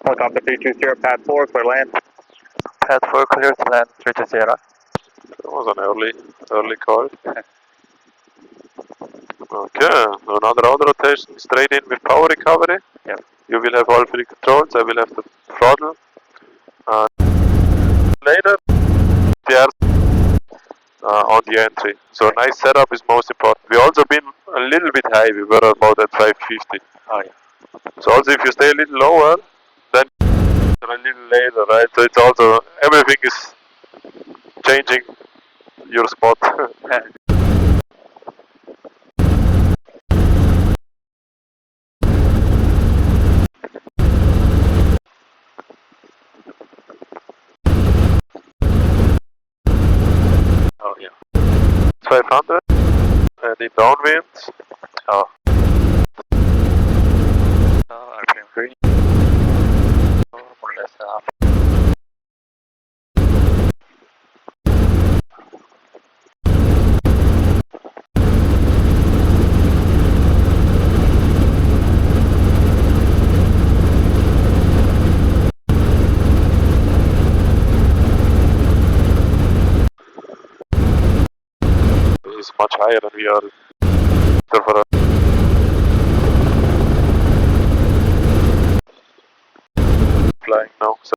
Helicopter 320, pad 4, clear land. Pad 4 clear to land 320. That was an early call. Okay, another out rotation, straight in with power recovery. Yep. You will have all free controls, I will have the throttle. Later, they are on the entry. So nice setup is most important. We also been a little bit high, we were about at 550. Oh yeah. So also if you stay a little lower, then a little later, right? So it's also, everything is changing your spot. Oh yeah. 500 and in downwind. Oh. RPM 3. More or less half. Is much higher than we are. For flying now. So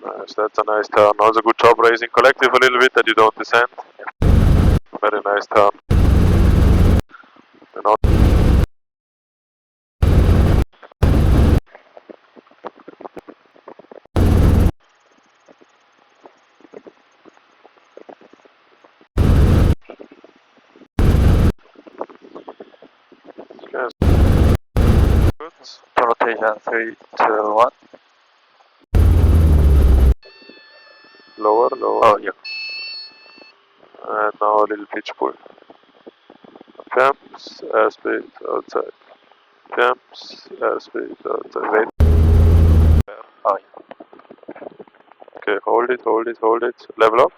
nice, that's a nice turn. Also good job raising collective a little bit that you don't descend. Very nice turn. And good. Rotation 3, 2, 1. Lower. Oh yeah. And now a little pitch pull. Jumps, airspeed outside. Jumps, airspeed outside. Wait. Oh yeah. Okay, hold it. Level up.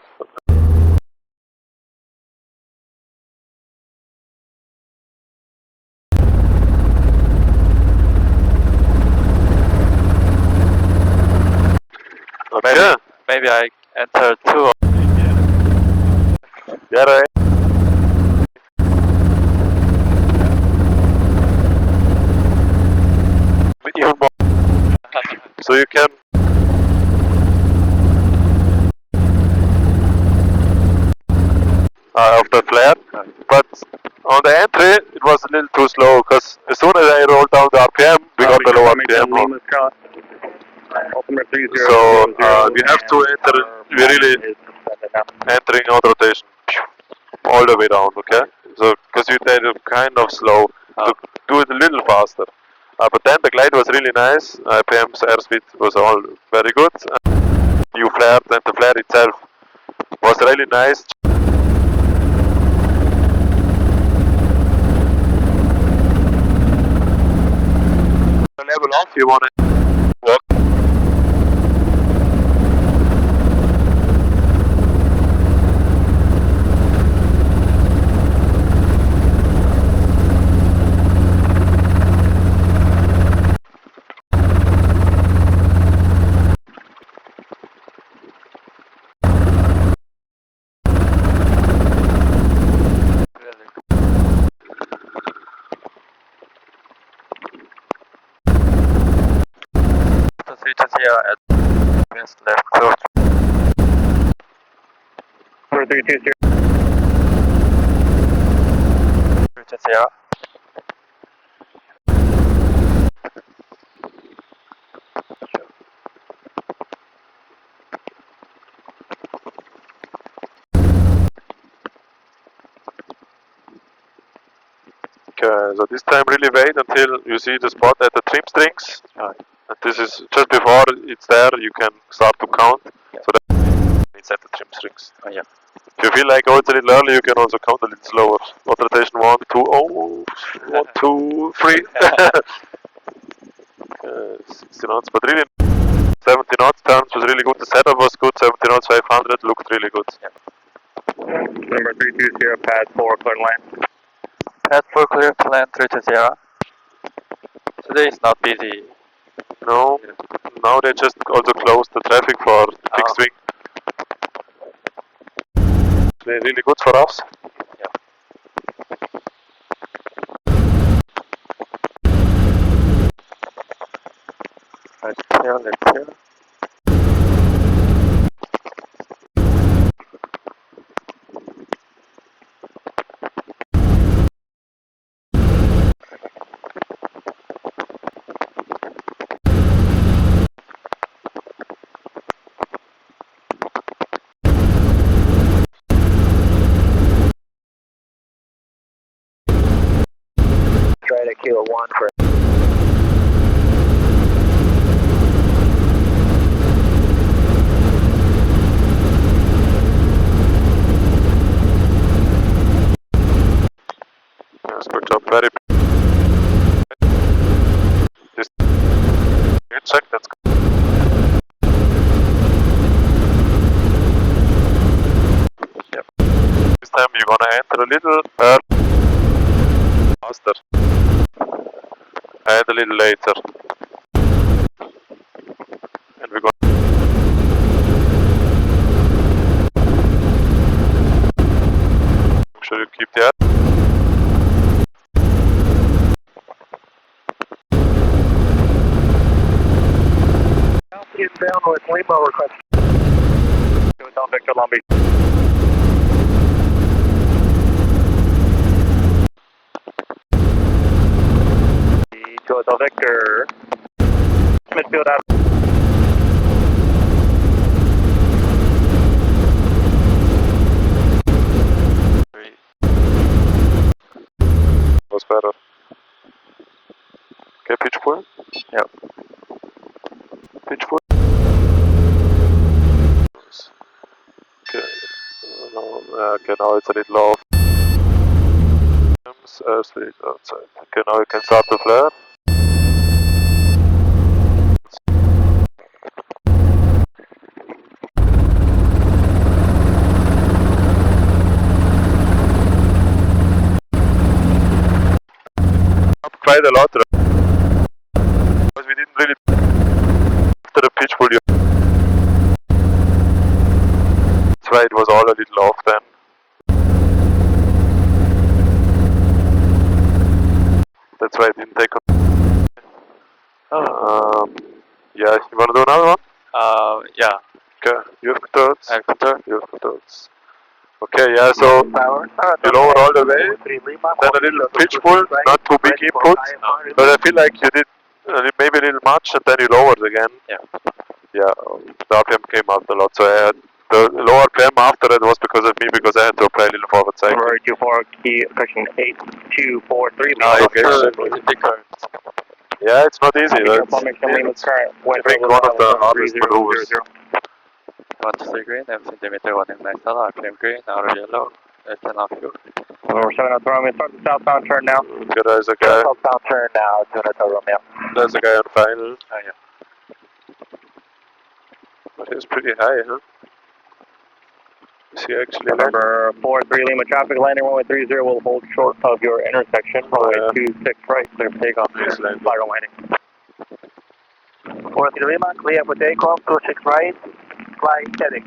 Okay. Maybe I enter 2. Yeah, right. Even more. So you can of the flare, but on the entry it was a little too slow because as soon as I rolled down the RPM, we got the low RPM. So we have to enter. We really entering out rotation all the way down. Okay, so because you did it kind of slow, to do it a little faster. But then the glide was really nice. RPM's airspeed was all very good. You flared, and the flare itself was really nice. Level off, you want to walk. At west left close. 320. 320. Okay, so this time really wait until you see the spot at the trim strings. And this is just before it's there, you can start to count. Yeah. So that it's at the trim strings. Oh yeah. If you feel like it's a little early, you can also count a little slower. Not rotation 1, 2, oh, 1, 2, 3. 16 knots, but really 70 knots, turns was really good, the setup was good, 70 knots, 500, looked really good. Number 320, pad 4, clear to land. Pad 4 clear to land 320. Today is not busy. No, now they just also closed the traffic for fixed wing. They're really good for us. Let's clear. Try to Kilo 1 for Yes, good job, very just check, that's good. Yep. This time you're gonna enter a little faster and a little later. And we're gonna make sure you keep the Get down with Lima request. Down Victor Long Beach. Hotel Victor. Midfield out. was better. Okay, pitch full? Yep. Pitch full? Okay. Okay, now it's a little off. Airspeed outside. Okay, now you can start the flare. Up quite a lot because we didn't really after the pitch full. That's why it was all a little off then. That's why I didn't take yeah, you wanna do another one? Yeah. Okay, you have controls. I have control. You have controls. Okay, yeah, so you lower all the way, then a little pitch pull, not too big input, but I feel like you did maybe a little much and then you lowered again. Yeah. Yeah, the RPM came out a lot, so I had the lower RPM after that was because of me, because I had to apply a little forward cycle. Number 24, key cushion 8243. Yeah, it's not easy. That's, I Current. think one of the hardest maneuvers. 123 green, M centimeter, 1 in nice color, RPM green, outer yellow, left and off fuel. Number 7 Hotel Romeo, start the southbound turn now. Okay, there's a guy. Southbound turn now, 2 Hotel Romeo. There's a guy on final. Oh, yeah. But he's pretty high, huh? Is he actually Number 43 Lima traffic, landing runway 30 will hold short of your intersection, runway 26 right, clear for takeoff, spiral landing. 43 Lima, clear for takeoff, 26 right, fly heading.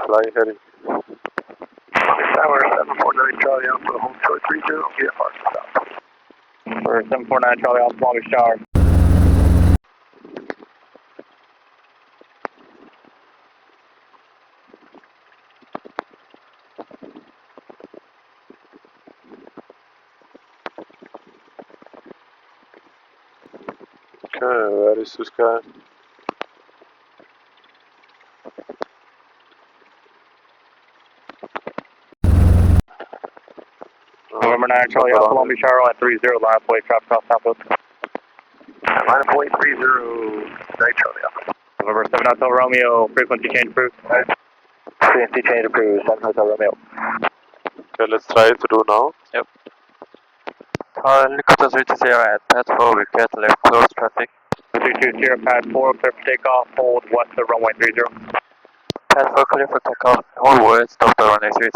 flying heading? Tower 749 Charlie Alpha, hold short 30, VFR stop. For 749 Charlie Alpha, Long Beach Tower. Okay, where is this guy? November 9 Charlie Alpha, Long Beach Tower at 30, line of plate, traffic off southwest. Line of plate 30, 9 Charlie Alpha. November 7 Hotel Romeo, frequency change approved. Frequency change approved, 7 Hotel Romeo. Okay, let's try it to do now. Yep. Helicopter 320 at pad 4, we get left close traffic. R-22 Sierra pad 4, clear for takeoff, hold west of runway 30. Pad 4 clear for takeoff. Hold west of the runway 30.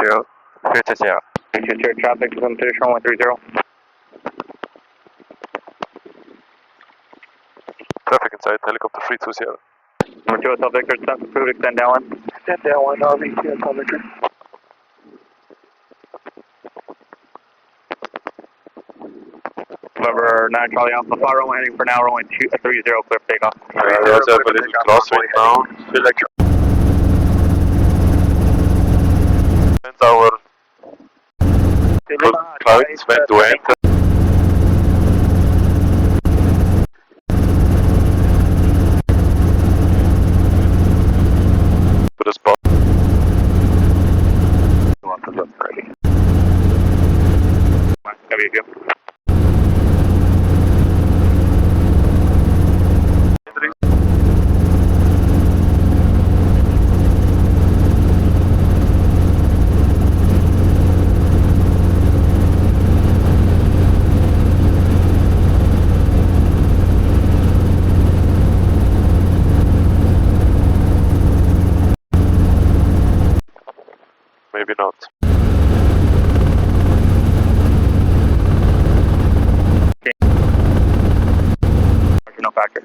Clear to zero. R-22 Sierra traffic is on finish runway 30. Traffic inside, helicopter 320. Number 2 Hotel Victor, stop approved, extend downwind. Extend downwind, RV2 Hotel Victor. November 9 Charlie Alpha, fly runway heading for now, runway 30, clear for takeoff. We also have a little crosswind now. Feel like and our clouds went to enter. To the spot. Want to look ready. Gonna be a view. Maybe not. No factor.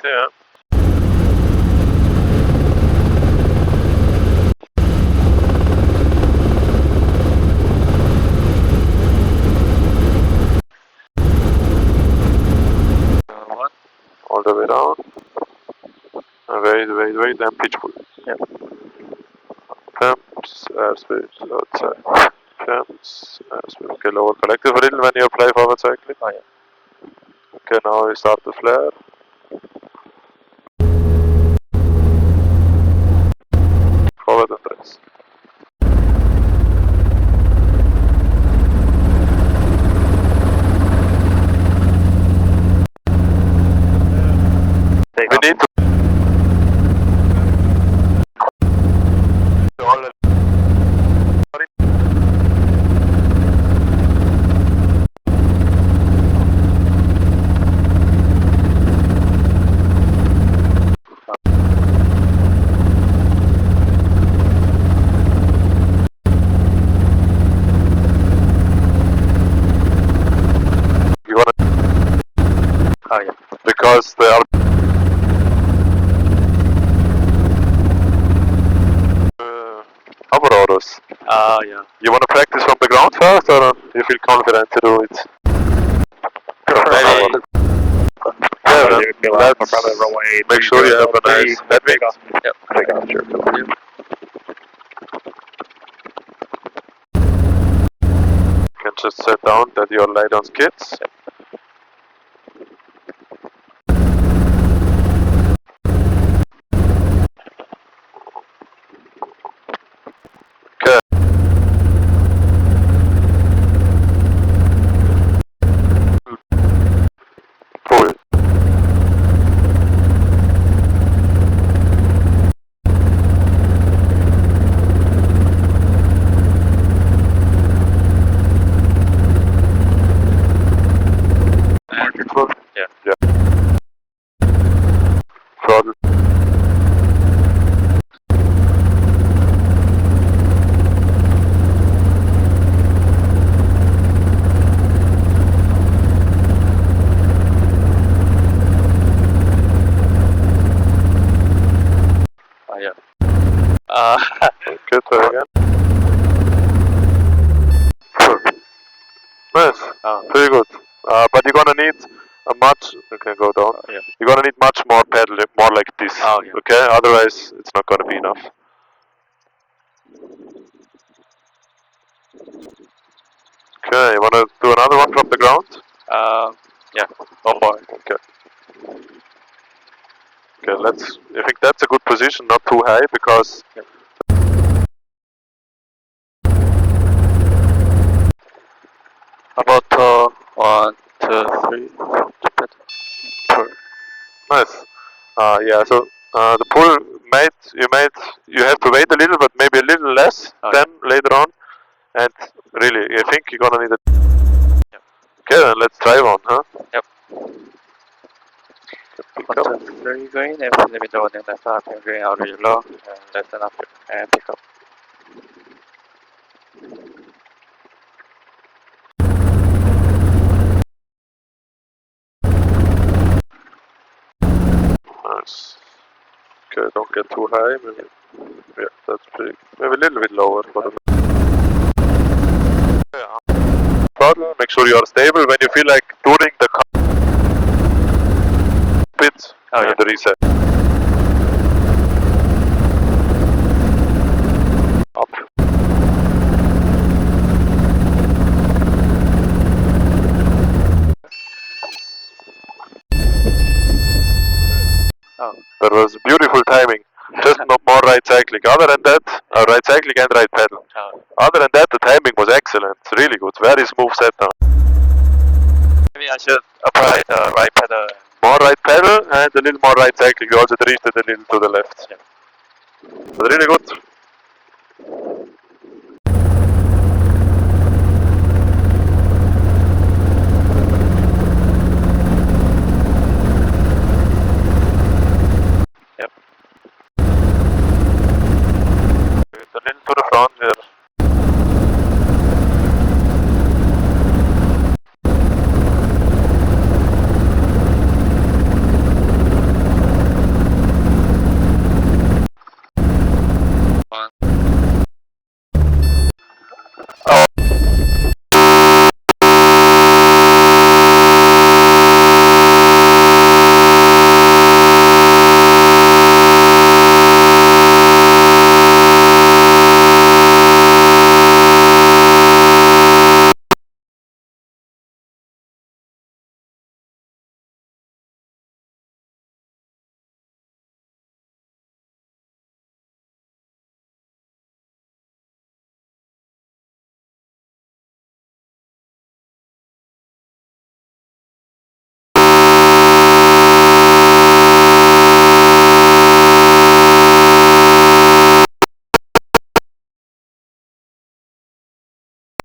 Yeah. One. All the way down. Wait, and pitch pull. Yep. Temps, airspace outside. Temps, airspace. Okay, lower collective a little when you apply forward cycling. Oh yeah. Okay, now we start the flare. Forward and press. We need to Oh yeah. because they are hover orders. Oh yeah. You want to practice from the ground first, or you feel confident to do it? Maybe. Yeah, let's make sure you have a nice headwind. Yep. Take off, sure. You. You can just set down that you're light on skids. Okay. Pull. Pull. Yeah. Yeah. Throttle. Yeah. Okay, try again. Nice. Pretty good. But you're gonna need a much. You can go down. Yeah. You're gonna need much more pedal, more like this. Oh, yeah. Okay. Otherwise, it's not gonna be enough. Okay. You wanna do another one from the ground? Yeah. Go for it. Okay. Okay. Let's. I think that's a good position, not too high, because. About 1, 2, 3. Pull. Nice. Yeah. So the pull you have to wait a little, but maybe a little less than later on. And really, I think you're gonna need it. Yep. Okay, then let's drive on, huh? Yep. Pick up. 1, 2, 3 green, and limit warning left RPM green out of yellow, and left and up, and pick up. Nice. Okay, don't get too high. Maybe, yeah, that's pretty. Maybe a little bit lower. But throttle. Make sure you are stable when you feel like touring the car. Bit and the reset. Up. That was beautiful timing. Just not more right cycling. Other than that, right cycling and right pedal. Other than that, the timing was excellent. Really good. Very smooth setup. Maybe I should apply the right pedal. More right pedal and a little more right cycling. You also drifted a little to the left. Yeah. But really good. Yep. A little to the front here.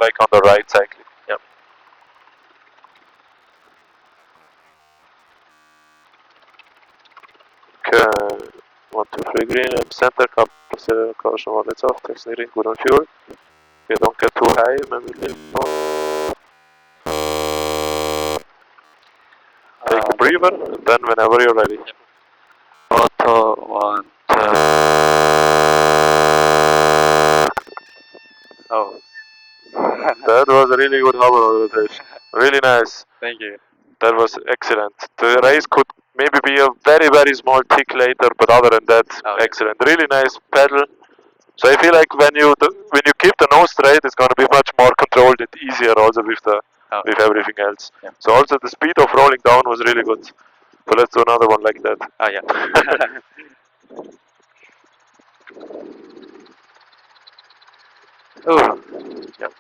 Like on the right cycling. Yep. Okay. 1, 2, 3 green and center. Caution while it's off. Taxi green. Good on fuel. Okay, don't get too high. Maybe a little more. Take a breather, and then whenever you're ready. Yep. Auto 1, 2. Oh. That was a really good hover rotation. Really nice. Thank you. That was excellent. The race could maybe be a very small tick later, but other than that, excellent. Really nice pedal. So I feel like when you keep the nose straight, it's gonna be much more controlled and easier also with with everything else. Yeah. So also the speed of rolling down was really good. So let's do another one like that. Yeah. Oh, Yep.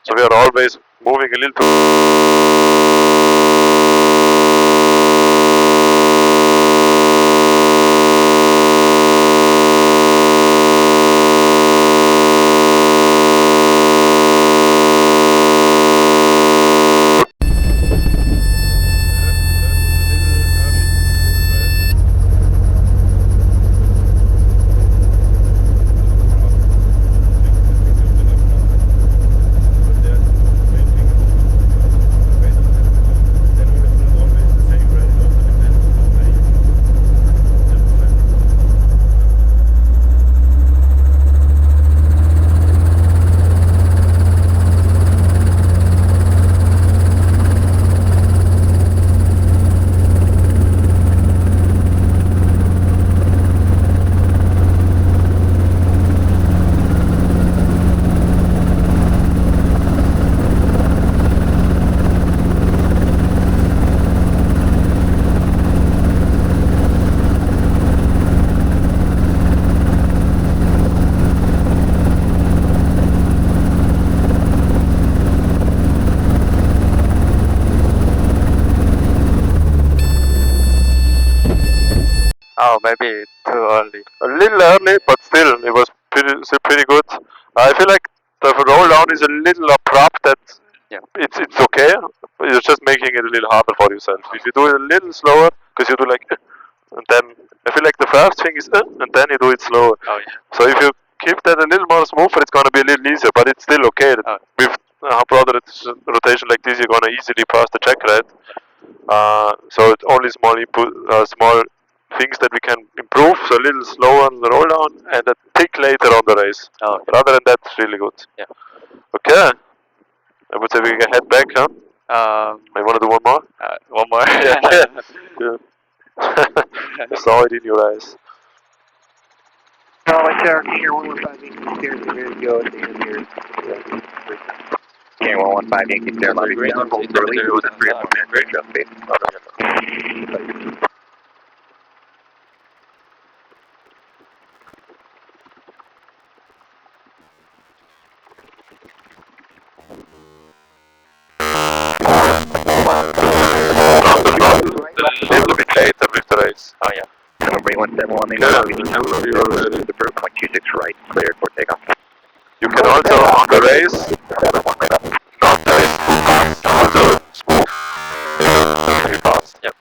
So we are always moving a little. oh, maybe too early. A little early, but still, it was still pretty good. I feel like the roll down is a little abrupt. That Yeah. it's okay. But you're just making it a little harder for yourself. If you do it a little slower, because you do like, and then I feel like the first thing is, and then you do it slower. Oh yeah. So if you keep that a little more smoother, it's gonna be a little easier. But it's still okay. Oh. With a broader rotation like this, you're gonna easily pass the check ride. So it's only small input, small things that we can improve. So a little slower on the roll down and a tick later on the race. Oh, But other than that, it's really good. Yeah. Okay. I would say we can head back, huh? I want to do one more. One more. Yeah. I saw it in your eyes. Like Cherokee here, 115 here, here, go at the end here. Okay, 115 Yankee Sierra, lobby Green down, on hold the early, interior with a with 3 an 1 man, great job, Steve. A little bit later with the race. Oh yeah. Number 871, Okay, whenever you are ready. the first 126 right, clear for takeoff. You can also on the race not race too fast, also smooth. Very fast. Yep.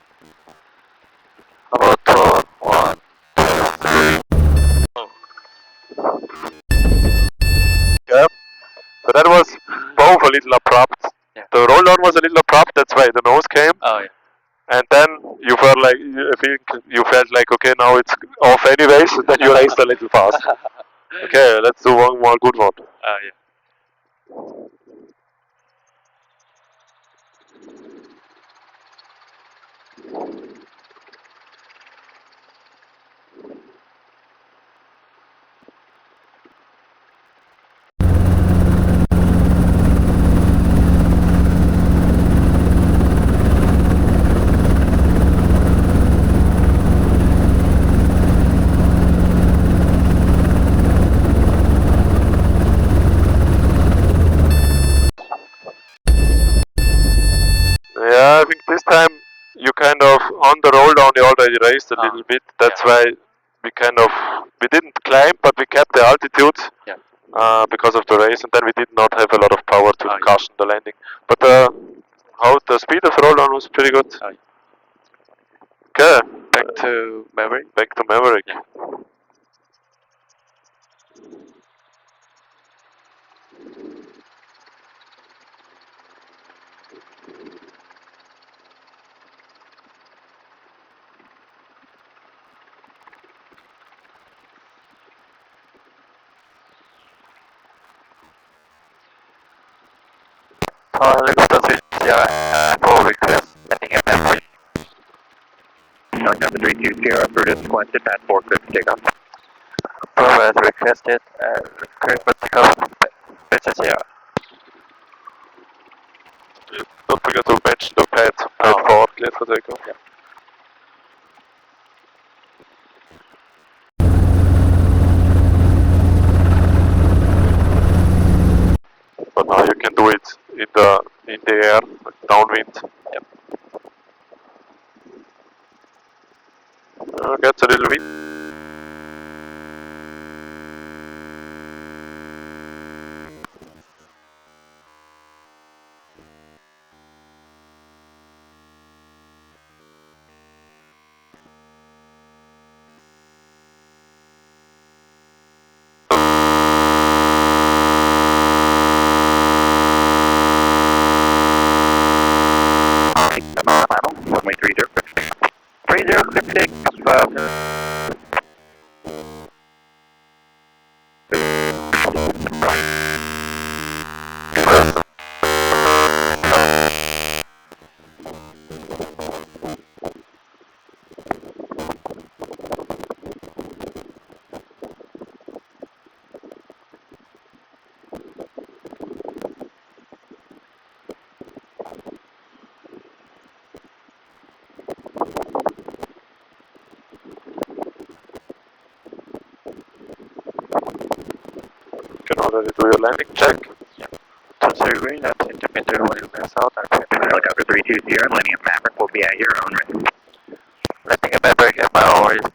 How about 1, 2, 3. Oh. Yeah. So that was both a little abrupt. Yeah. The roll down was a little abrupt, that's why the nose came. Oh yeah. And then you felt like, I think you felt like, okay, now it's off anyways, and then you raced a little fast. Okay, let's do one more good one. Yeah. Yeah, I think this time you kind of, on the roll down, you already raced a little bit. That's why we didn't climb, but we kept the altitude. Yeah. Because of the race, and then we did not have a lot of power to cushion the landing. But how the speed of roll down was pretty good. Okay. Back to Maverick. Back to Maverick. Yeah. as requested, pass 4 clear for takeoff. Approve as requested and clear for takeoff. Message here. Don't forget to mention the pad. Pad 4, clear for takeoff. Yeah. But now you can do it in the air, downwind. Yep. Gets a little wind. Runway 30, clear for takeoff. You can already do your landing check. To clear green and centimeter 1 south and Helicopter 32 Sierra, landing at Maverick will be at your own risk. landing at Maverick at my own risk.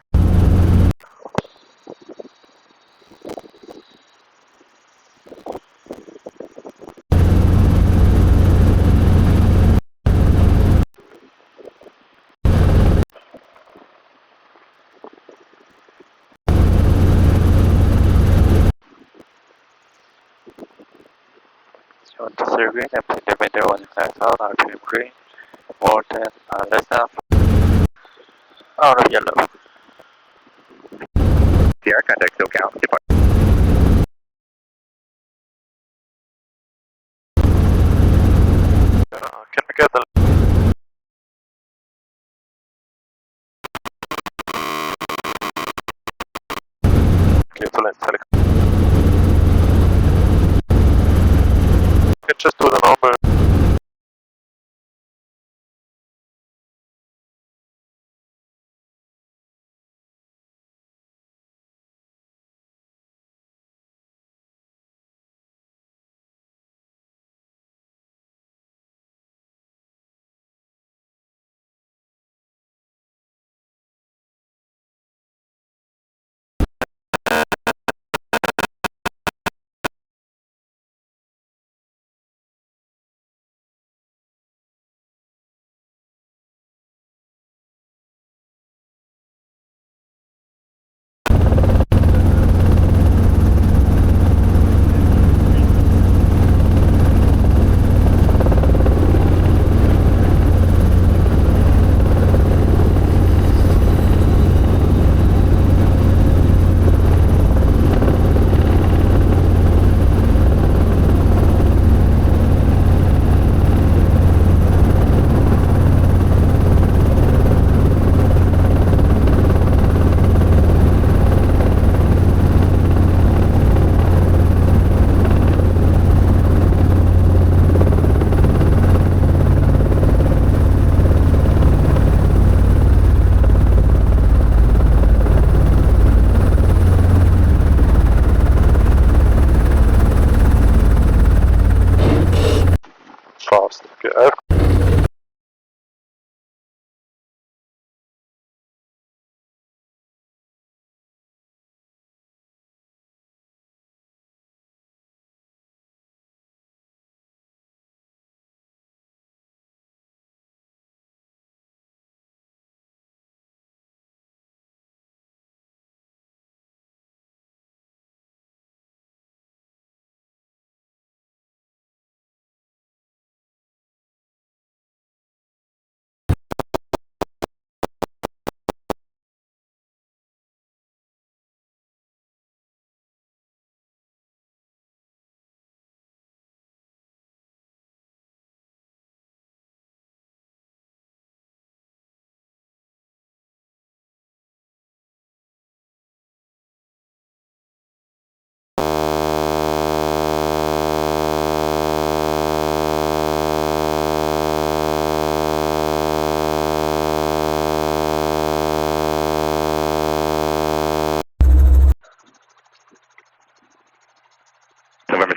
You want to clear green and centimeter 1 south RPM green. More than less than out of yellow. Sierra, contact SoCal, depart. Can we get the clear to land helicopter? You can just do the normal.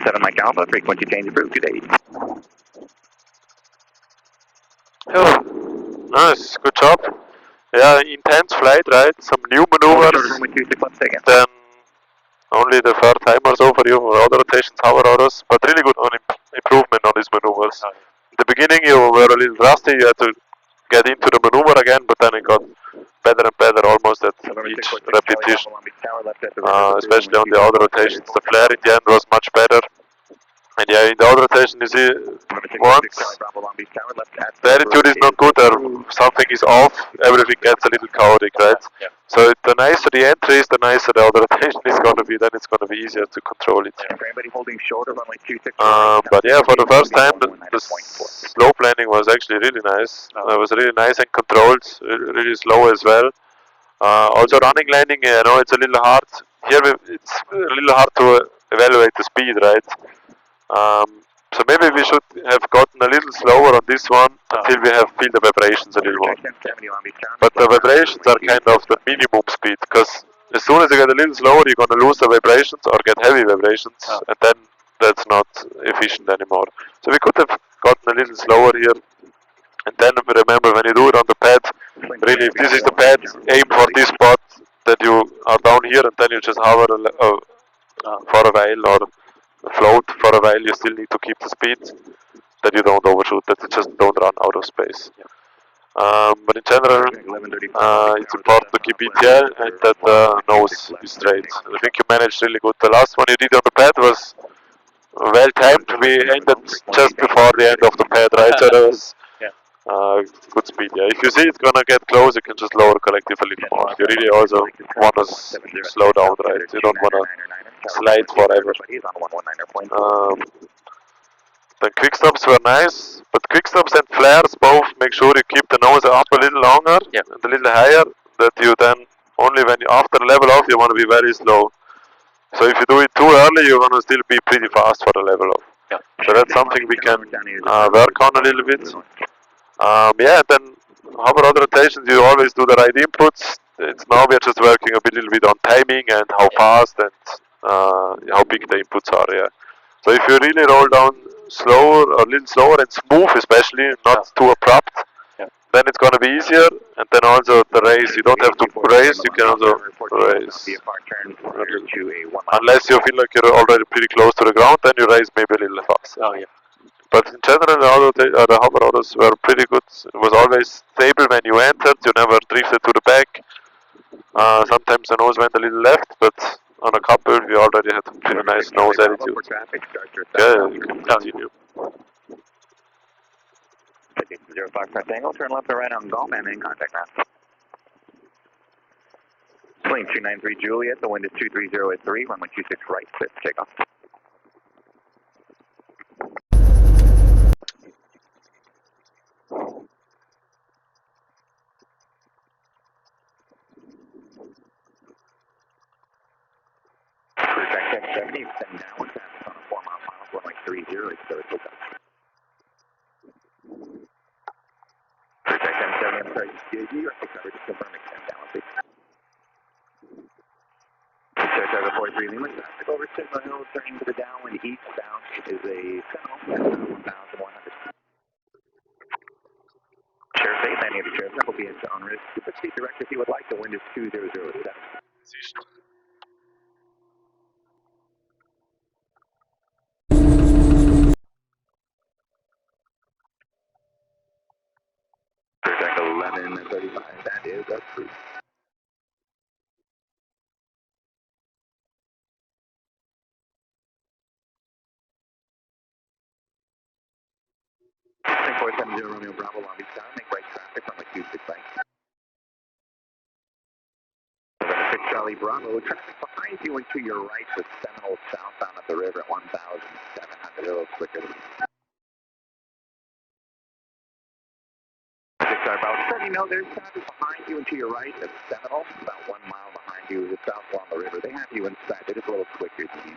7 Mike Alpha, frequency change approved, good day. Yeah, nice, good job. Yeah, intense flight, right? Some new maneuvers. Then only the third time or so for you for auto rotations, hover orders, but really good on improvement on these maneuvers. In the beginning you were a little rusty, you had to get into the maneuver again, but then it got better and better almost at each repetition. Especially on the auto rotations. The flare in the end was much better. And yeah, in the auto rotation you see once the attitude is not good or something is off, everything gets a little chaotic, right? So the nicer the entry is, the nicer the auto rotation is going to be, then it's going to be easier to control it. But yeah, for the first time the slope landing was actually really nice. It was really nice and controlled, really slow as well. Also running landing, I know it's a little hard. Here it's a little hard to evaluate the speed, right? So maybe we should have gotten a little slower on this one until we have feel the vibrations a little more. But the vibrations are kind of the minimum speed, because as soon as you get a little slower, you're going to lose the vibrations or get heavy vibrations, and then that's not efficient anymore. So we could have gotten a little slower here. And then remember, when you do it on the pad, really, if this is the pad, aim for this spot that you are down here, and then you just hover for a while or float for a while. You still need to keep the speed, that you don't overshoot, that you just don't run out of space. But in general, it's important to keep ETL and that the nose is straight. I think you managed really good. The last one you did on the pad was well timed. We ended just before the end of the pad, right? So that was good speed. Yeah, if you see it's gonna get close, you can just lower collective a little more. You really also want to slow down, right? You don't want to slide forever. The quick stops were nice, but quick stops and flares both make sure you keep the nose up a little longer and a little higher. That you then only when you after level off you want to be very slow. So if you do it too early, you're gonna still be pretty fast for the level off. So that's something we can work on a little bit. Yeah, then hover other rotations, you always do the right inputs. It's now we're just working a little bit on timing and how fast and how big the inputs are. Yeah. So if you really roll down slower, or a little slower and smooth, especially not too abrupt, then it's going to be easier. And then also the race, you don't have to race. You can also race. Unless you feel like you're already pretty close to the ground, then you race maybe a little faster. But in general, the hover orders were pretty good. It was always stable when you entered. You never drifted to the back. Sometimes the nose went a little left, but on a couple we already had pretty nice nose attitude. Yeah, you can continue. 05 press angle, turn left or right on golf and in contact now. Plane 293 Juliet, the wind is 230 at 3, runway 26 right, clear for takeoff. Cruise 70, extend downward, pass on a 4 mile final, runway 30, clear for takeoff. Cruise 70, I'm sorry, you are coverage, confirm extend downward, please. Target 43 Lima, traffic over Signal Hill, turning to the downwind eastbound is a Seminole at 1,100. Share safe, any of the shares will be at your own risk. To proceed direct if you would like, the wind is 2007. Project 1135, that is approved. Tank 470 Romeo Bravo, Long Beach Tower, make right traffic on the Q6 bank. 6 Charlie Bravo, traffic behind you and to your right with Seminole southbound at the river at 1,700, a little quicker than 6 Charlie Bravo, just let you know there's traffic behind you and to your right at Seminole, about 1 mile behind you, is south along the river. They have you inside, they're just a little quicker than you.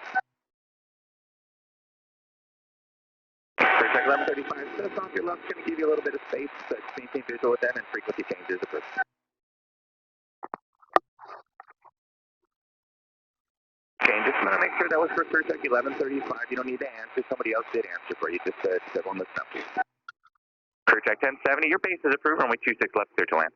Project 1135, just off your left, going to give you a little bit of space, but maintain visual with them and frequency changes approved. Okay, just want to make sure that was for Surtech 1135. You don't need to answer. Somebody else did answer for you. Just everyone listen up. Surtech 1070, your base is approved. Runway 26 left, clear to land.